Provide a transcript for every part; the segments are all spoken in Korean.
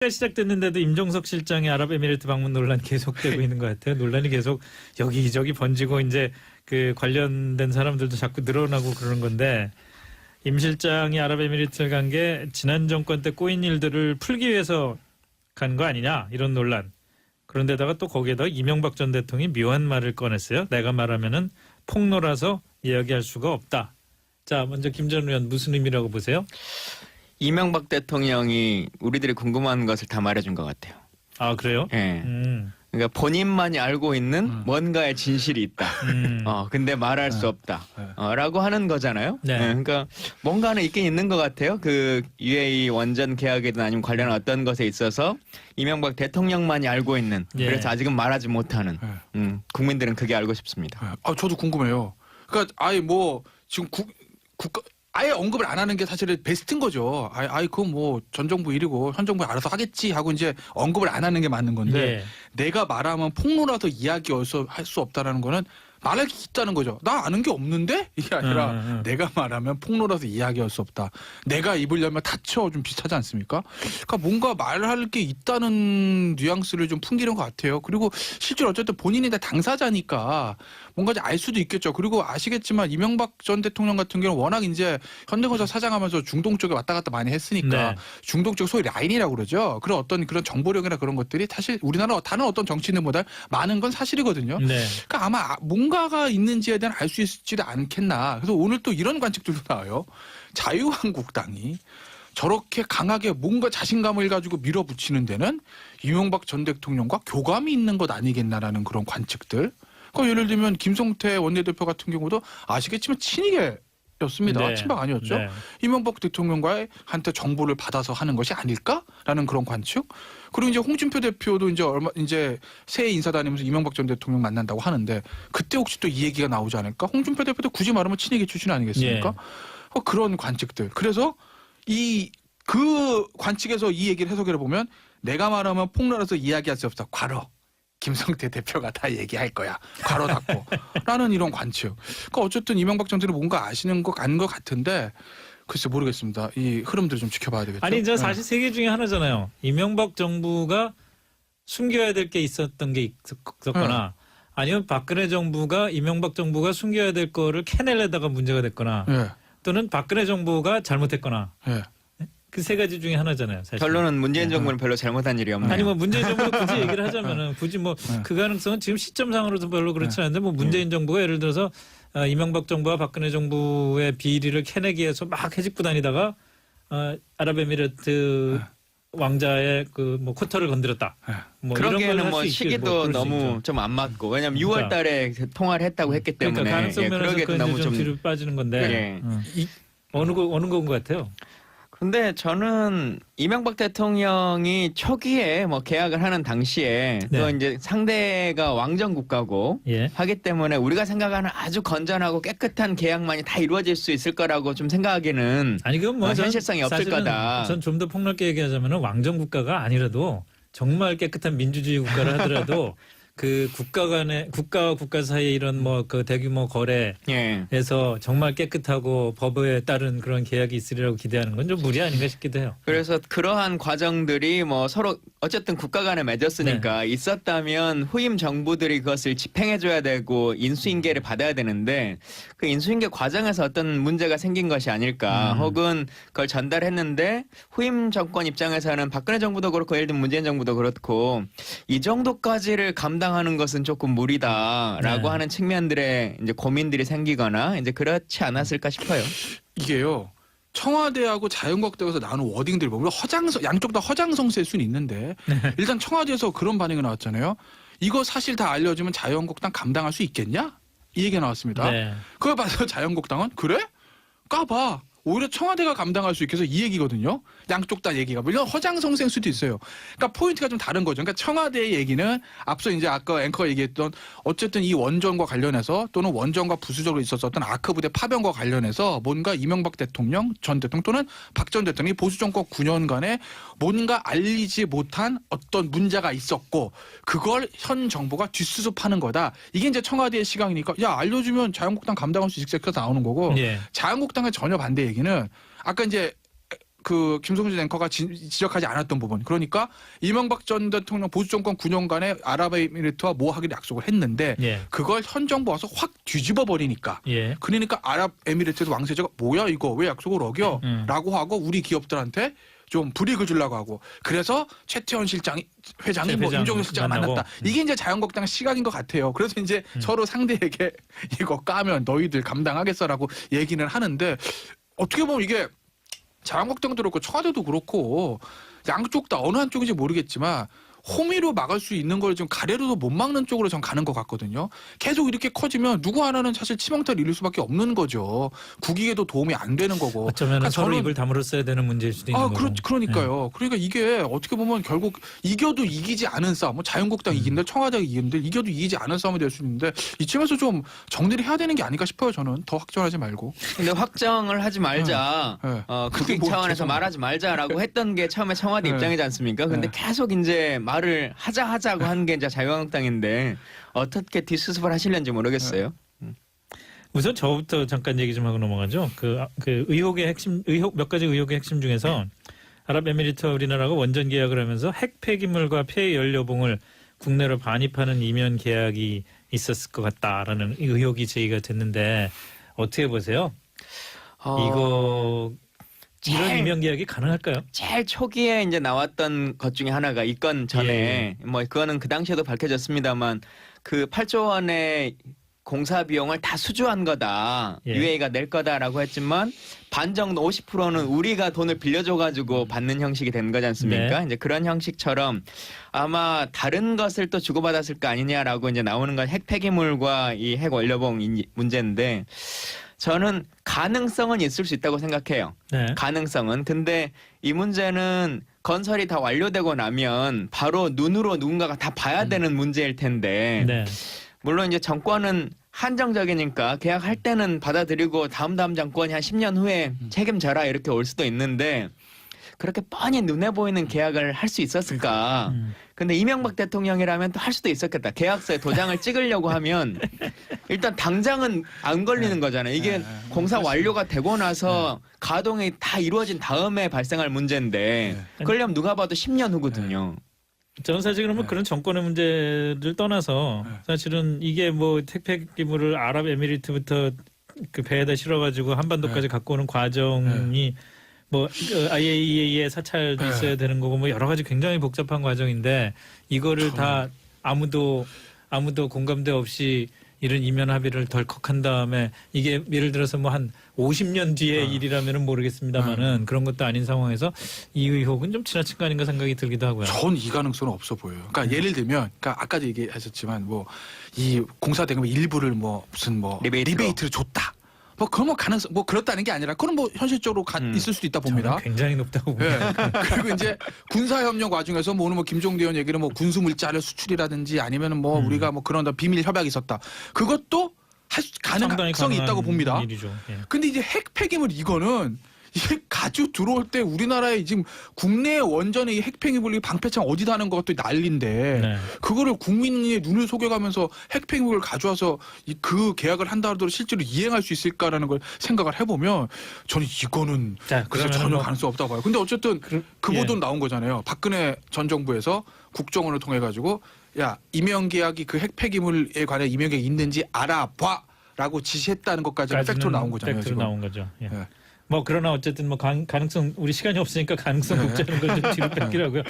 시작됐는데도 임종석 실장의 아랍에미리트 방문 논란 계속되고 있는 것 같아요. 논란이 계속 여기저기 번지고 이제 그 관련된 사람들도 자꾸 늘어나고 그러는 건데 임 실장이 아랍에미리트를 간 게 지난 정권 때 꼬인 일들을 풀기 위해서 간 거 아니냐 이런 논란. 그런데다가 또 거기에다가 이명박 전 대통령이 묘한 말을 꺼냈어요. 내가 말하면은 폭로라서 이야기할 수가 없다. 자, 먼저 김 전 의원 무슨 의미라고 보세요? 이명박 대통령이 우리들이 궁금한 것을 다 말해준 것 같아요. 아, 그래요? 예. 그러니까 본인만이 알고 있는 뭔가의 진실이 있다. 근데 말할 수 없다. 라고 하는 거잖아요. 네. 그러니까 뭔가는 있긴 있는 것 같아요. 그 UAE 원전 계약이든 아니면 관련한 어떤 것에 있어서 이명박 대통령만이 알고 있는 예. 그래서 아직은 말하지 못하는 국민들은 그게 알고 싶습니다. 아, 저도 궁금해요. 그러니까 아예 뭐 지금 국가 아예 언급을 안 하는 게 사실은 베스트인 거죠. 아예 그건 뭐 전 정부 일이고 현 정부에 알아서 하겠지 하고 이제 언급을 안 하는 게 맞는 건데 예. 내가 말하면 폭로라서 이야기할 수 없다라는 거는 말할 게 있다는 거죠. 나 아는 게 없는데? 이게 아니라 내가 말하면 폭로라서 이야기할 수 없다. 내가 입을 열면 닫혀 좀 비슷하지 않습니까? 그러니까 뭔가 말할 게 있다는 뉘앙스를 좀 풍기는 것 같아요. 그리고 실제로 어쨌든 본인이 다 당사자니까 뭔가 알 수도 있겠죠. 그리고 아시겠지만 이명박 전 대통령 같은 경우는 워낙 이제 현대건설 사장하면서 중동 쪽에 왔다 갔다 많이 했으니까 네. 중동 쪽 소위 라인이라고 그러죠. 그런 어떤 그런 정보력이나 그런 것들이 사실 우리나라 다른 어떤 정치인들보다 많은 건 사실이거든요. 네. 그러니까 아마 뭔가가 있는지에 대한 알 수 있지도 않겠나. 그래서 오늘 또 이런 관측들도 나와요. 자유한국당이 저렇게 강하게 뭔가 자신감을 가지고 밀어붙이는 데는 이명박 전 대통령과 교감이 있는 것 아니겠나라는 그런 관측들. 그러니까 예를 들면 김성태 원내대표 같은 경우도 아시겠지만 친이계였습니다. 네. 친박 아니었죠. 네. 이명박 대통령과의 한테 정보를 받아서 하는 것이 아닐까라는 그런 관측. 그리고 이제 홍준표 대표도 이제 새해 인사 다니면서 이명박 전 대통령 만난다고 하는데 그때 혹시 또 이 얘기가 나오지 않을까? 홍준표 대표도 굳이 말하면 친이계 출신 아니겠습니까? 예. 그런 관측들. 그래서 그 관측에서 이 얘기를 해석해 보면 내가 말하면 폭로라서 이야기할 수 없다. 괄호. 김성태 대표가 다 얘기할 거야. 괄호 닫고. 라는 이런 관측. 그러니까 어쨌든 이명박 전 대통령이 뭔가 아는 것 같은데 글쎄 모르겠습니다. 이 흐름들을 좀 지켜봐야 되겠죠. 아니, 저 사실 세 개 중에 하나잖아요. 이명박 정부가 숨겨야 될 게 있었던 게 있었거나 아니면 박근혜 정부가 이명박 정부가 숨겨야 될 거를 캐내려다가 문제가 됐거나 또는 박근혜 정부가 잘못했거나 그 세 가지 중에 하나잖아요. 사실. 결론은 문재인 정부는 별로 잘못한 일이 없네요. 아니 뭐 문재인 정부를 굳이 얘기를 하자면은 굳이 뭐 그 가능성은 지금 시점상으로도 별로 그렇지 않은데 뭐 문재인 정부가 예를 들어서 이명박 정부와 박근혜 정부의 비리를 캐내기 위해서 막 해집고 다니다가 아랍에미리트 왕자의 그 뭐 쿼터를 건드렸다. 뭐 그러기에는 뭐 시기도 너무 좀 안 맞고 왜냐면 6월 달에 통화를 했다고 했기 때문에 그러니까 가능성 면에서 그러기에도 너무 좀 뒤로 빠지는 건데 어느 건 것 같아요. 근데 저는 이명박 대통령이 초기에 뭐 계약을 하는 당시에 또 이제 상대가 왕정 국가고 하기 때문에 우리가 생각하는 아주 건전하고 깨끗한 계약만이 다 이루어질 수 있을 거라고 좀 생각하기는 아니 그건 뭐 현실성이 없을 거다. 전 좀 더 폭넓게 얘기하자면은 왕정 국가가 아니라도 정말 깨끗한 민주주의 국가를 하더라도 그 국가 간의 국가와 국가 사이에 이런 뭐 그 대규모 거래에서 정말 깨끗하고 법에 따른 그런 계약이 있으리라고 기대하는 건 좀 무리 아닌가 싶기도 해요. 그래서 그러한 과정들이 뭐 서로 어쨌든 국가 간에 맺었으니까 있었다면 후임 정부들이 그것을 집행해줘야 되고 인수인계를 받아야 되는데 그 인수인계 과정에서 어떤 문제가 생긴 것이 아닐까 혹은 그걸 전달했는데 후임 정권 입장에서는 박근혜 정부도 그렇고 예를 들면 문재인 정부도 그렇고 이 정도까지를 감당하는 것은 조금 무리다라고 하는 측면들의 이제 고민들이 생기거나 이제 그렇지 않았을까 싶어요. 이게요. 청와대하고 자유한국당에서 나오는 워딩들 보면 양쪽 다 허장성세일 수는 있는데 일단 청와대에서 그런 반응이 나왔잖아요. 이거 사실 다 알려주면 자유한국당 감당할 수 있겠냐? 이 얘기가 나왔습니다. 그걸 봐서 자유한국당은 그래? 까봐. 오히려 청와대가 감당할 수 있게 해서 이 얘기거든요. 양쪽 다 얘기가. 물론 허장성세일 수도 있어요. 그러니까 포인트가 좀 다른 거죠. 그러니까 청와대의 얘기는 앞서 이제 아까 앵커가 얘기했던 어쨌든 이 원전과 관련해서 또는 원전과 부수적으로 있었던 아크부대 파병과 관련해서 뭔가 이명박 대통령, 전 대통령 또는 박 전 대통령이 보수정권 9년간에 뭔가 알리지 못한 어떤 문제가 있었고 그걸 현 정부가 뒷수습하는 거다. 이게 이제 청와대의 시각이니까 야 알려주면 자유한국당 감당할 수 있을까 나오는 거고 자유한국당의 전혀 반대 얘기는 아까 이제 그 김성진 앵커가 지적하지 않았던 부분. 그러니까 이명박 전 대통령 보수 정권 9년간의 아랍에미리트와 뭐 하기로 약속을 했는데 예. 그걸 현 정부 와서 확 뒤집어 버리니까. 예. 그러니까 아랍에미리트에서 왕세자가 뭐야 이거 왜 약속을 어겨?라고 하고 우리 기업들한테 좀 불이익을 주려고 하고 그래서 최태원 회장이 뭐 임종석 실장을 만났다. 이게 이제 자유한국당 시각인 것 같아요. 그래서 이제 서로 상대에게 이거 까면 너희들 감당하겠어라고 얘기는 하는데 어떻게 보면 이게 자유한국당도 그렇고 청와대도 그렇고 양쪽 다 어느 한쪽인지 모르겠지만 호미로 막을 수 있는 걸 좀 가래로도 못 막는 쪽으로 전 가는 것 같거든요. 계속 이렇게 커지면 누구 하나는 사실 치명타를 입을 수밖에 없는 거죠. 국익에도 도움이 안 되는 거고. 어쩌면 그러니까 서로 저는- 입을 다물었어야 되는 문제일 수도 있는 거고. 그러니까요. 그러니까 이게 어떻게 보면 결국 이겨도 이기지 않은 싸움, 뭐 자유한국당 이긴데 청와대가 이기는데 이겨도 이기지 않은 싸움이 될 수 있는데 이쯤에서 좀 정리를 해야 되는 게 아닌가 싶어요. 저는 더 확정하지 말고. 근데 확정을 하지 말자. 네. 국익 뭐 차원에서 죄송합니다. 말하지 말자라고 했던 게 처음에 청와대 네. 입장이지 않습니까? 근데 네. 계속 이제 말을 하자고 하는 게 이제 자유한국당인데 어떻게 뒷수습을 하실는지 모르겠어요. 우선 저부터 잠깐 얘기 좀 하고 넘어가죠. 그 의혹 몇 가지 의혹의 핵심 중에서 아랍에미리트와 우리나라가 원전 계약을 하면서 핵 폐기물과 폐연료봉을 국내로 반입하는 이면 계약이 있었을 것 같다라는 의혹이 제기가 됐는데 어떻게 보세요? 이거 이런 제일- 이면 계약이 가능할까요? 제일 초기에 이제 나왔던 것 중에 하나가 이 건 전에 뭐 그거는 그 당시에도 밝혀졌습니다만 그 8조 원의 공사 비용을 다 수주한 거다. 예. UAE가 낼 거다라고 했지만 반 정도 50%는 우리가 돈을 빌려줘 가지고 받는 형식이 된 거지 않습니까? 네. 이제 그런 형식처럼 아마 다른 것을 또 주고받았을 거 아니냐라고 이제 나오는 건 핵 폐기물과 이 핵 원료봉 문제인데 저는 가능성은 있을 수 있다고 생각해요. 네. 가능성은. 근데 이 문제는 건설이 다 완료되고 나면 바로 눈으로 누군가가 다 봐야 되는 문제일 텐데 네. 물론 이제 정권은 한정적이니까 계약할 때는 받아들이고 다음 정권이 한 10년 후에 책임져라 이렇게 올 수도 있는데 그렇게 뻔히 눈에 보이는 계약을 할 수 있었을까? 근데 이명박 대통령이라면 또 할 수도 있었겠다. 계약서에 도장을 찍으려고 하면 일단 당장은 안 걸리는 거잖아요. 이게 공사 완료가 되고 나서 가동이 다 이루어진 다음에 발생할 문제인데 그러려면 누가 봐도 10년 후거든요. 저는 사실 그러면 네. 그런 정권의 문제를 떠나서 사실은 이게 뭐 핵폐기물을 아랍에미리트부터 그 배에다 실어가지고 한반도까지 갖고 오는 과정이 뭐 IAEA의 사찰도 있어야 되는 거고 뭐 여러 가지 굉장히 복잡한 과정인데 이거를 다 아무도 공감대 없이 이런 이면 합의를 덜컥한 다음에 이게 예를 들어서 뭐 한 50년 뒤의 일이라면은 모르겠습니다만은 그런 것도 아닌 상황에서 이 의혹은 좀 지나친 거 아닌가 생각이 들기도 하고요. 전 이 가능성은 없어 보여요. 그러니까 예를 들면, 그러니까 아까도 얘기하셨지만 뭐 이 공사 대금 일부를 뭐 무슨 뭐 리베이트를 줬다. 뭐 그런 뭐 가능성 뭐 그렇다는 게 아니라 그건 뭐 현실적으로 있을 수도 있다 봅니다. 저는 굉장히 높다고 예. 봅니다. 그리고 이제 군사협력 와중에서 뭐 오늘 뭐 김종대 의원 얘기는 뭐 군수 물자를 수출이라든지 아니면은 뭐 우리가 뭐 그런 비밀 협약이 있었다. 그것도 가능성이 있다고 봅니다. 일이죠. 예. 근데 이제 핵 폐기물 이거는 이게 가지고 들어올 때 우리나라에 지금 국내 원전의 핵 폐기물이 방패창 어디다 하는 것도 난리인데 네. 그거를 국민의 눈을 속여가면서 핵 폐기물을 가져와서 그 계약을 한다 하더라도 실제로 이행할 수 있을까라는 걸 생각을 해보면 저는 이거는 자, 그래서 그러면은 전혀 뭐- 가능성 없다고 봐요. 근데 어쨌든 그 예. 보도는 나온 거잖아요. 박근혜 전 정부에서 국정원을 통해 가지고 야 이명 계약이 그 핵 폐기물에 관한 이명 계약이 있는지 알아봐라고 지시했다는 것까지는 팩트로 나온 거잖아요. 팩트로 지금. 나온 거죠. 예. 예. 뭐 그러나 어쨌든 뭐 가능성 우리 시간이 없으니까 가능성 없자는 걸 좀 뒤로 뺏기로 하고요.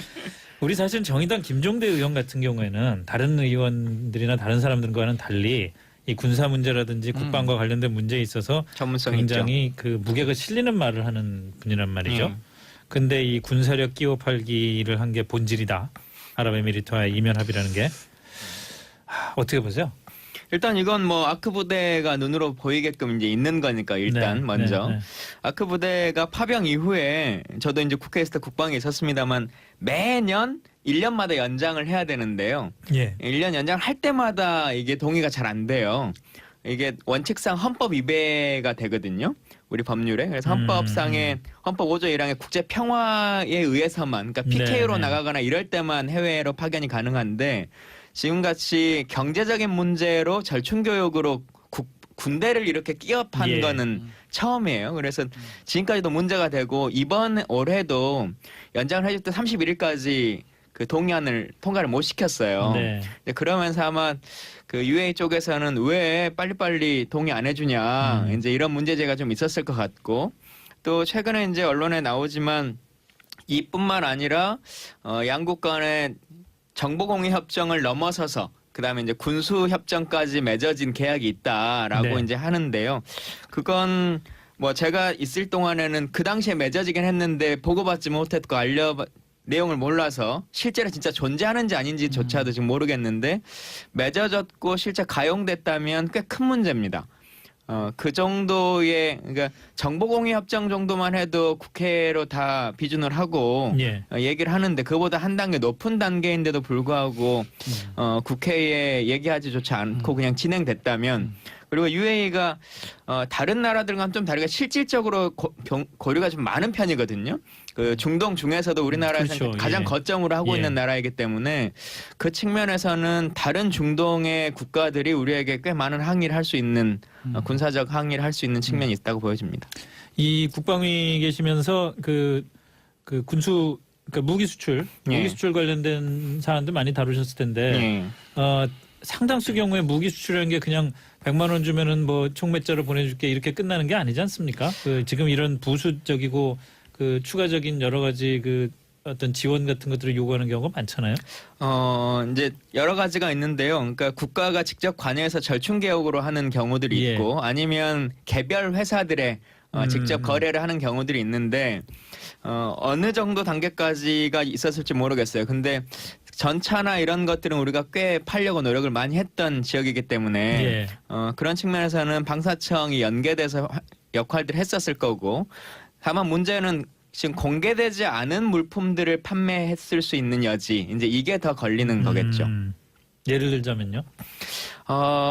우리 사실 정의당 김종대 의원 같은 경우에는 다른 의원들이나 다른 사람들과는 달리 이 군사 문제라든지 국방과 관련된 문제에 있어서 전문성이 있죠. 굉장히 그 무게가 실리는 말을 하는 분이란 말이죠. 근데 이 군사력 끼워 팔기를 한 게 본질이다. 아랍에미리트와의 이면 합의라는 게 어떻게 보세요? 일단 이건 뭐 아크 부대가 눈으로 보이게끔 이제 있는 거니까 일단 네, 먼저 네, 네. 아크 부대가 파병 이후에 저도 이제 국회에서 때 국방에 있었습니다만 매년 1년마다 연장을 해야 되는데요. 예. 1년 연장을 할 때마다 이게 동의가 잘 안 돼요. 이게 원칙상 헌법 위배가 되거든요. 우리 법률에. 그래서 헌법상의 헌법 5조 1항의 국제 평화에 의해서만 그러니까 PK로 네, 네. 나가거나 이럴 때만 해외로 파견이 가능한데 지금같이 경제적인 문제로 절충교역으로 군대를 이렇게 끼업한 예. 거는 처음이에요. 그래서 지금까지도 문제가 되고 이번 올해도 연장을 해줄 때 31일까지 그 동의안을 통과를 못 시켰어요. 네. 그러면서 아마 그 UAE 쪽에서는 왜 빨리빨리 동의 안 해주냐 이제 이런 문제제가 좀 있었을 것 같고 또 최근에 이제 언론에 나오지만 이뿐만 아니라 양국 간의 정보공유 협정을 넘어서서 그다음에 이제 군수 협정까지 맺어진 계약이 있다라고 네. 이제 하는데요. 그건 뭐 제가 있을 동안에는 그 당시에 맺어지긴 했는데 보고받지 못했고 내용을 몰라서 실제로 진짜 존재하는지 아닌지조차도 지금 모르겠는데 맺어졌고 실제 가용됐다면 꽤 큰 문제입니다. 그 정도의 그러니까 정보공유 협정 정도만 해도 국회로 다 비준을 하고 예. 얘기를 하는데 그보다 한 단계 높은 단계인데도 불구하고 국회에 얘기하지조차 않고 그냥 진행됐다면 그리고 UAE가 다른 나라들과는 좀 다르게 실질적으로 고려가 좀 많은 편이거든요. 그 중동 중에서도 우리나라에서는 그렇죠. 가장 예. 거점으로 하고 예. 있는 나라이기 때문에 그 측면에서는 다른 중동의 국가들이 우리에게 꽤 많은 항의를 할 수 있는 군사적 항의를 할 수 있는 측면이 있다고 보여집니다. 이 국방위 계시면서 그 군수 그러니까 무기 수출 예. 관련된 사안도 많이 다루셨을 텐데 예. 상당수 경우에 무기 수출이라는 게 그냥 100만 원 주면은 뭐 총 몇 자루 보내줄게 이렇게 끝나는 게 아니지 않습니까? 그 지금 이런 부수적이고 그 추가적인 여러 가지 그 어떤 지원 같은 것들을 요구하는 경우가 많잖아요. 이제 여러 가지가 있는데요. 그러니까 국가가 직접 관여해서 절충 개혁으로 하는 경우들이 예. 있고 아니면 개별 회사들의 직접 거래를 하는 경우들이 있는데 어느 정도 단계까지가 있었을지 모르겠어요. 근데 전차나 이런 것들은 우리가 꽤 팔려고 노력을 많이 했던 지역이기 때문에 예. 그런 측면에서는 방사청이 연계돼서 역할들을 했었을 거고 다만 문제는 지금 공개되지 않은 물품들을 판매했을 수 있는 여지 이제 이게 더 걸리는 거겠죠. 예를 들자면요.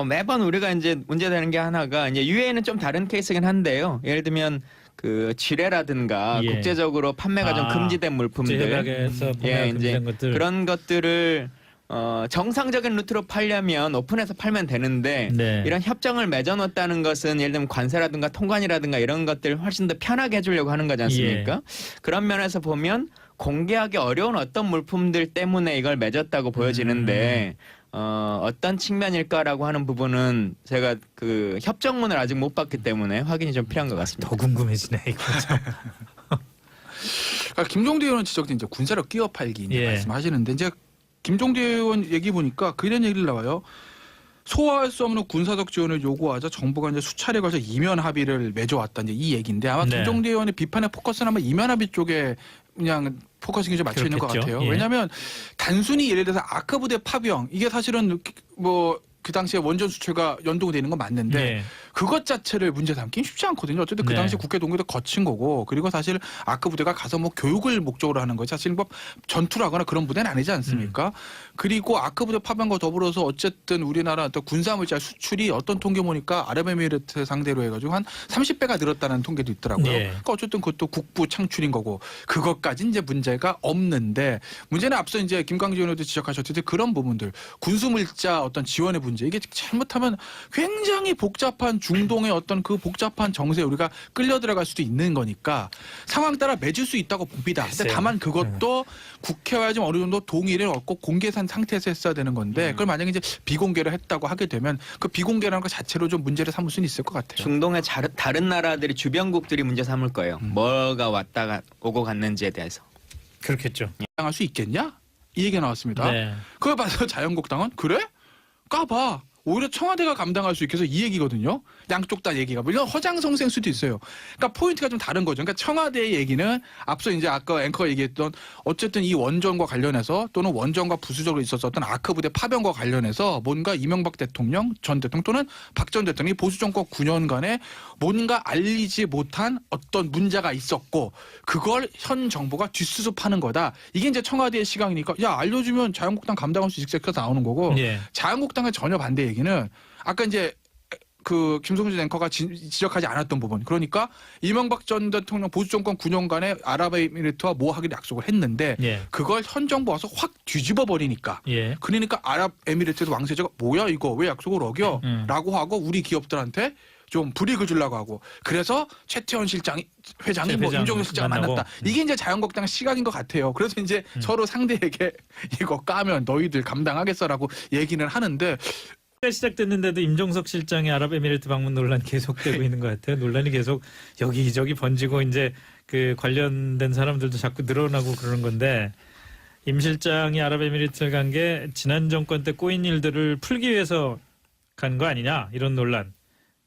매번 우리가 이제 문제되는 게 하나가 이제 유해는 좀 다른 케이스긴 한데요. 예를 들면 그 지뢰라든가 예. 국제적으로 판매가 좀 금지된 물품들, 국제협약에서 판매가 금지된 것들. 그런 것들을 정상적인 루트로 팔려면 오픈해서 팔면 되는데 네. 이런 협정을 맺어놓았다는 것은 예를 들면 관세라든가 통관이라든가 이런 것들 훨씬 더 편하게 해주려고 하는 거지 않습니까? 그런 면에서 보면 공개하기 어려운 어떤 물품들 때문에 이걸 맺었다고 보여지는데 어떤 측면일까라고 하는 부분은 제가 그 협정문을 아직 못 봤기 때문에 확인이 좀 필요한 것 같습니다. 더 궁금해지네 이거 참. 그러니까 김종대 의원은 지적된 이제 군사력 끼어 팔기 이제 예. 말씀하시는데 이제 김종대 의원 얘기 보니까 그런 얘기를 나와요. 소화할 수 없는 군사적 지원을 요구하자 정부가 이제 수차례 걸쳐 이면 합의를 맺어왔다 이제 이 얘기인데 아마 네. 김종대 의원의 비판의 포커스는 아마 이면 합의 쪽에 그냥 포커싱이 좀 맞춰 있는 것 그렇겠죠. 같아요. 예. 왜냐하면 단순히 예를 들어서 아크 부대 파병 이게 사실은 뭐 그 당시에 원전 수출과 연동되는 건 맞는데 네. 그것 자체를 문제 삼기는 쉽지 않거든요. 어쨌든 그 네. 당시 국회 동의도 거친 거고 그리고 사실 아크 부대가 가서 뭐 교육을 목적으로 하는 거지 사실 뭐 전투를 하거나 그런 부대는 아니지 않습니까? 그리고 아크 부대 파병과 더불어서 어쨌든 우리나라 어떤 군사물자 수출이 어떤 통계 보니까 아랍에미리트 상대로 해가지고 한 30배가 늘었다는 통계도 있더라고요. 네. 그러니까 어쨌든 그것도 국부 창출인 거고 그것까지 이제 문제가 없는데 문제는 앞서 이제 김광진 의원도 지적하셨듯이 그런 부분들 군수물자 어떤 지원의 문제 이게 잘못하면 굉장히 복잡한 중동의 어떤 그 복잡한 정세에 우리가 끌려 들어갈 수도 있는 거니까 상황 따라 맺을 수 있다고 봅니다. 근데 글쎄요. 다만 그것도 국회와 좀 어느 정도 동의를 얻고 공개산 상태에서 했어야 되는 건데 그걸 만약에 이제 비공개를 했다고 하게 되면 그 비공개라는 것 자체로 좀 문제를 삼을 수는 있을 것 같아요. 중동의 다른 나라들이 주변국들이 문제 삼을 거예요. 뭐가 왔다가 오고 갔는지에 대해서. 그렇겠죠. 당할 수 있겠냐? 이 얘기가 나왔습니다. 네. 그걸 봐서 자유한국당은 그래? 까봐. 오히려 청와대가 감당할 수 있게 해서 이 얘기거든요. 양쪽 다 얘기가. 물론 허장성세일 수도 있어요. 그러니까 포인트가 좀 다른 거죠. 그러니까 청와대의 얘기는 앞서 이제 아까 앵커가 얘기했던 어쨌든 이 원전과 관련해서 또는 원전과 부수적으로 있었던 아크 부대 파병과 관련해서 뭔가 이명박 대통령, 전 대통령 또는 박 전 대통령이 보수 정권 9년간에 뭔가 알리지 못한 어떤 문제가 있었고 그걸 현 정부가 뒷수습하는 거다. 이게 이제 청와대의 시각이니까 야 알려주면 자유한국당 감당할 수 있을까 나오는 거고 예. 자유한국당의 전혀 반대 얘기는 아까 이제 그 김성준 앵커가 지적하지 않았던 부분. 그러니까 이명박 전 대통령 보수 정권 9년간의 아랍에미리트와 뭐 하기로 약속을 했는데 예. 그걸 현 정부 와서 확 뒤집어 버리니까. 예. 그러니까 아랍에미리트에서 왕세자가 뭐야 이거 왜 약속을 어겨? 라고 하고 우리 기업들한테 좀 불이익을 주려고 하고 그래서 최태원 회장이 뭐 임종석 실장을 만나고. 만났다. 이게 이제 자유한국당 시각인 것 같아요. 그래서 이제 서로 상대에게 이거 까면 너희들 감당하겠어라고 얘기는 하는데 시작됐는데도 임종석 실장의 아랍에미리트 방문 논란 계속되고 있는 것 같아요. 논란이 계속 여기저기 번지고 이제 그 관련된 사람들도 자꾸 늘어나고 그러는 건데 임 실장이 아랍에미리트를 간 게 지난 정권 때 꼬인 일들을 풀기 위해서 간 거 아니냐 이런 논란.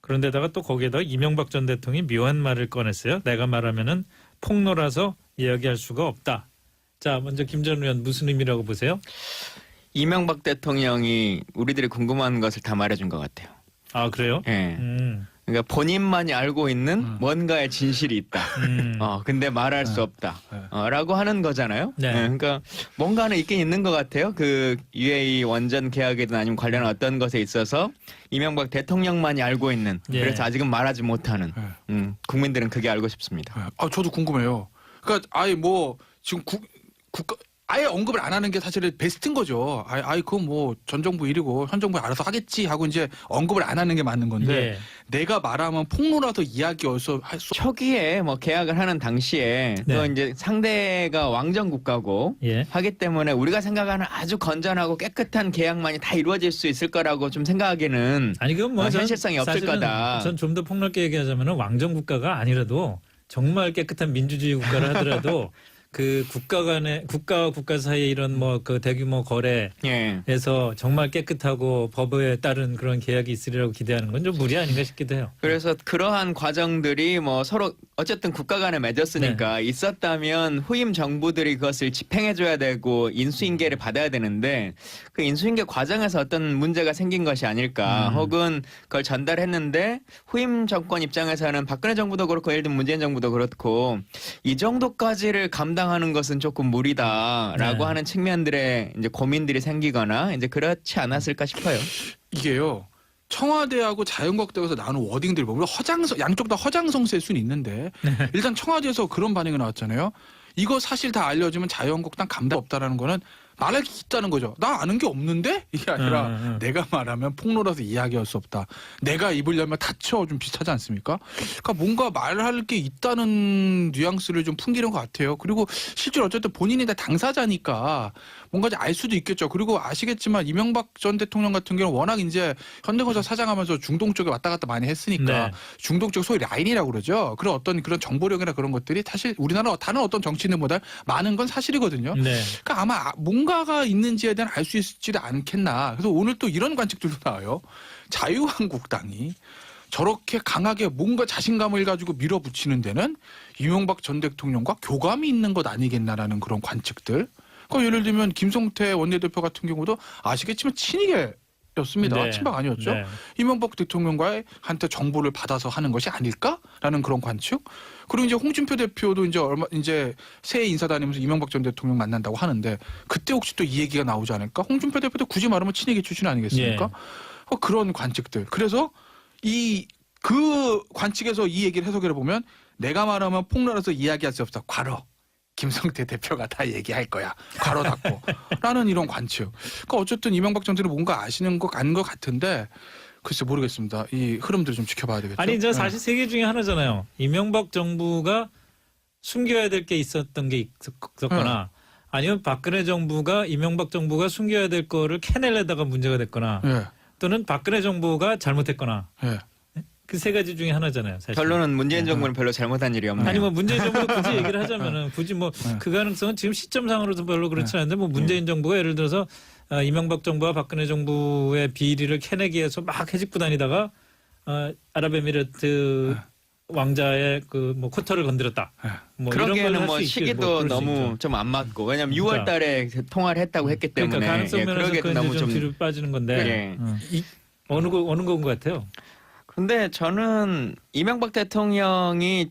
그런데다가 또 거기에다가 이명박 전 대통령이 묘한 말을 꺼냈어요. 내가 말하면은 폭로라서 이야기할 수가 없다. 자, 먼저 김 전 의원 무슨 의미라고 보세요? 이명박 대통령이 우리들이 궁금한 것을 다 말해준 것 같아요. 아, 그래요? 예. 그러니까 본인만이 알고 있는 뭔가의 진실이 있다. 근데 말할 수 없다. 라고 하는 거잖아요. 네. 그러니까 뭔가는 있긴 있는 것 같아요. 그 UAE 원전 계약이든 아니면 관련한 어떤 것에 있어서 이명박 대통령만이 알고 있는 예. 그래서 아직은 말하지 못하는 국민들은 그게 알고 싶습니다. 저도 궁금해요. 그러니까 아예 뭐 지금 국가 아예 언급을 안 하는 게 사실은 베스트인 거죠. 아예 그건 뭐 전 정부 일이고 현 정부 알아서 하겠지 하고 이제 언급을 안 하는 게 맞는 건데 예. 내가 말하면 폭로라서 이야기여서 할 수. 초기에 뭐 계약을 하는 당시에 네. 또 이제 상대가 왕정 국가고 예. 하기 때문에 우리가 생각하는 아주 건전하고 깨끗한 계약만이 다 이루어질 수 있을 거라고 좀 생각하기는 아니 그건 뭐 현실성이 없을 거다. 전 좀 더 폭넓게 얘기하자면 왕정 국가가 아니라도 정말 깨끗한 민주주의 국가를 하더라도 그 국가 간의 국가와 국가 사이에 이런 뭐 그 대규모 거래에서 예. 정말 깨끗하고 법에 따른 그런 계약이 있으리라고 기대하는 건 좀 무리 아닌가 싶기도 해요. 그래서 그러한 과정들이 뭐 서로 어쨌든 국가 간에 맺었으니까 있었다면 후임 정부들이 그것을 집행해줘야 되고 인수인계를 받아야 되는데 그 인수인계 과정에서 어떤 문제가 생긴 것이 아닐까 혹은 그걸 전달했는데 후임 정권 입장에서는 박근혜 정부도 그렇고 예를 들면 문재인 정부도 그렇고 이 정도까지를 감당하는 것은 조금 무리다라고 네. 하는 측면들의 이제 고민들이 생기거나 이제 그렇지 않았을까 싶어요. 이게요. 청와대하고 자유한국당에서 나오는 워딩들이 보면 양쪽 다 허장성세일 수는 있는데 일단 청와대에서 그런 반응이 나왔잖아요. 이거 사실 다 알려주면 자유한국당 감당 없다라는 거는 말할 게 있다는 거죠. 나 아는 게 없는데? 이게 아니라 내가 말하면 폭로라서 이야기할 수 없다. 내가 입을 열면 다쳐 좀 비슷하지 않습니까? 그러니까 뭔가 말할 게 있다는 뉘앙스를 좀 풍기는 것 같아요. 그리고 실제로 어쨌든 본인이 다 당사자니까 뭔가 알 수도 있겠죠. 그리고 아시겠지만 이명박 전 대통령 같은 경우는 워낙 이제 현대건설 사장하면서 중동 쪽에 왔다 갔다 많이 했으니까 네. 중동 쪽 소위 라인이라고 그러죠. 그런 어떤 그런 정보력이나 그런 것들이 사실 우리나라 다른 어떤 정치인들보다 많은 건 사실이거든요. 네. 그러니까 아마 뭔가가 있는지에 대한 알 수 있지도 않겠나. 그래서 오늘 또 이런 관측들도 나와요. 자유한국당이 저렇게 강하게 뭔가 자신감을 가지고 밀어붙이는 데는 이명박 전 대통령과 교감이 있는 것 아니겠나라는 그런 관측들. 그러니까 예를 들면 김성태 원내대표 같은 경우도 아시겠지만 친이계였습니다. 네. 친박 아니었죠. 네. 이명박 대통령과의 한테 정보를 받아서 하는 것이 아닐까라는 그런 관측. 그리고 이제 홍준표 대표도 이제 새해 인사 다니면서 이명박 전 대통령 만난다고 하는데 그때 혹시 또 이 얘기가 나오지 않을까? 홍준표 대표도 굳이 말하면 친이계 출신 아니겠습니까? 그런 관측들. 그래서 그 관측에서 이 얘기를 해석해 보면 내가 말하면 폭로라서 이야기할 수 없어. 괄호. 김성태 대표가 다 얘기할 거야. 괄호 닫고. 라는 이런 관측. 그러니까 어쨌든 이명박 전 대통령 뭔가 아는 것 같은데 글쎄 모르겠습니다. 이 흐름들을 좀 지켜봐야 되겠죠. 아니 이제 사실 세 개 중에 하나잖아요. 이명박 정부가 숨겨야 될 게 있었던 게 있었거나 아니면 박근혜 정부가 이명박 정부가 숨겨야 될 거를 캐내려다가 문제가 됐거나 또는 박근혜 정부가 잘못했거나 그 세 가지 중에 하나잖아요. 사실. 결론은 문재인 정부는 별로 잘못한 일이 없네요. 아니 뭐 문재인 정부가 굳이 얘기를 하자면은 굳이 뭐 그 가능성은 지금 시점상으로도 별로 그렇지 않은데 뭐 문재인 정부가 예를 들어서 이명박 정부와 박근혜 정부의 비리를 캐내기 위해서 막 해집고 다니다가 아랍에미리트 왕자의 그 뭐 쿼터를 건드렸다. 뭐 그러기에는 뭐 시기도 너무 좀 안 맞고 왜냐면 6월달에 통화를 했다고 했기 때문에 그러니까 가능성 면에서 그러기에도 너무 좀 뒤로 빠지는 건데 어느 건 것 같아요. 근데 저는 이명박 대통령이